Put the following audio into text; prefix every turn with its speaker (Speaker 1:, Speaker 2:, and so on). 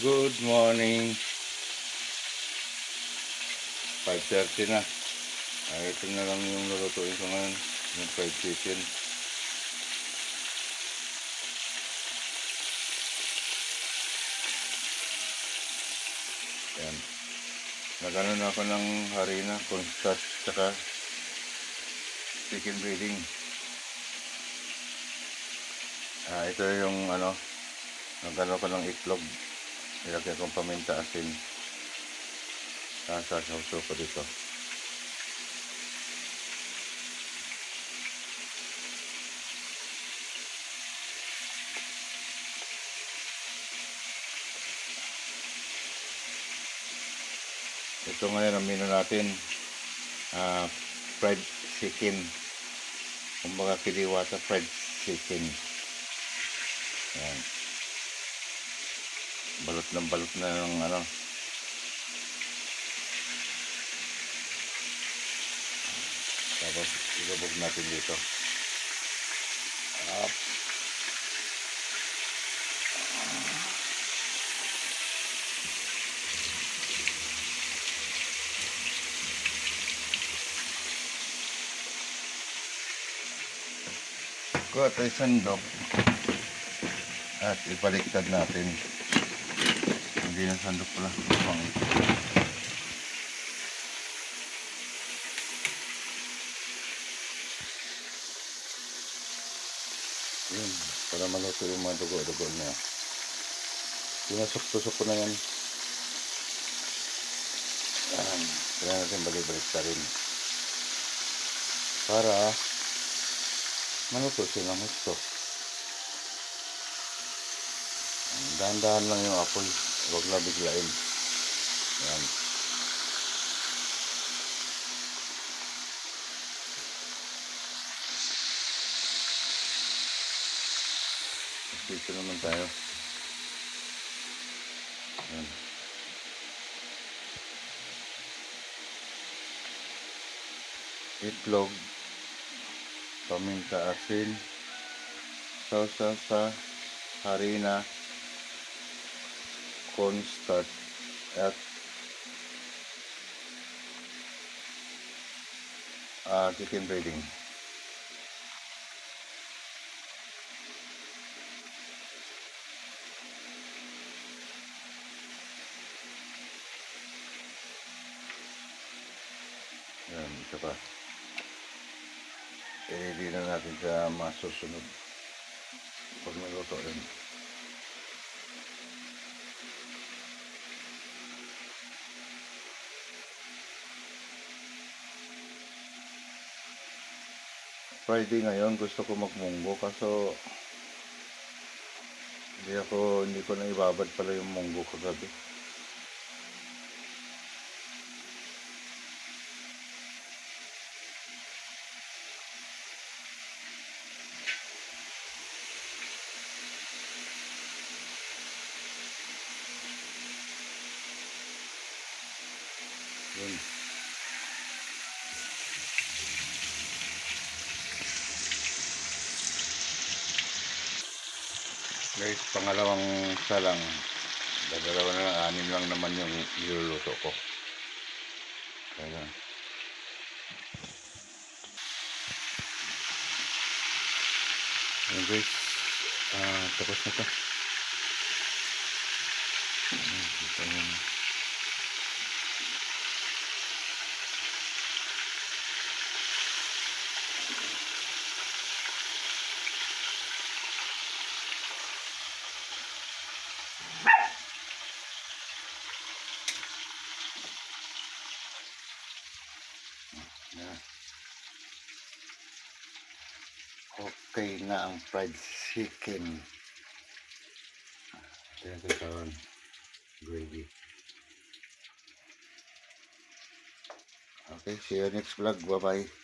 Speaker 1: Good morning. 5:30 na. Ito na lang yung lulutuin ko ngayon. Yung fried chicken. Yan. Nagano na ako ng harina, cornstarch, saka chicken breading. Ito yung nagano ko ng itlog. Nilagyan kong paminta, asin. Sasaw ko dito. Ito ngayon ang menu natin. Fried chicken. Kumbaga kiliwata fried chicken. Yan. Balot na ng Tapos ilubog natin dito. Up. Kuha tayo sandok at ipaliktad natin. Hindi na sandok pala. Yun, para maluto yung mga dugo-dugo niya. Pinasok-tusok ko na yan. Kaya natin balik-balik na rin. Para maluto silang gusto. Dahan-dahan lang yung apoy. Huwag na biglain. Yan. Dito naman tayo. Yan. Itlog, paminta, asin, sausa sa harina, cornstarch at chicken breading. Yan, ito pa. I-ready na natin sa masusunod pag naluto rin. Friday ngayon, gusto ko magmunggo kaso hindi ko na ibabad pala yung munggo kagabi. Yun. Guys, pangalawang salang. Dalawa na, 6 lang naman yung iluluto ko. Kaya guys, tapos na ito. Ito yung okay na ang fried chicken. Kaya ito gravy. Okay, see you next vlog. Bye bye.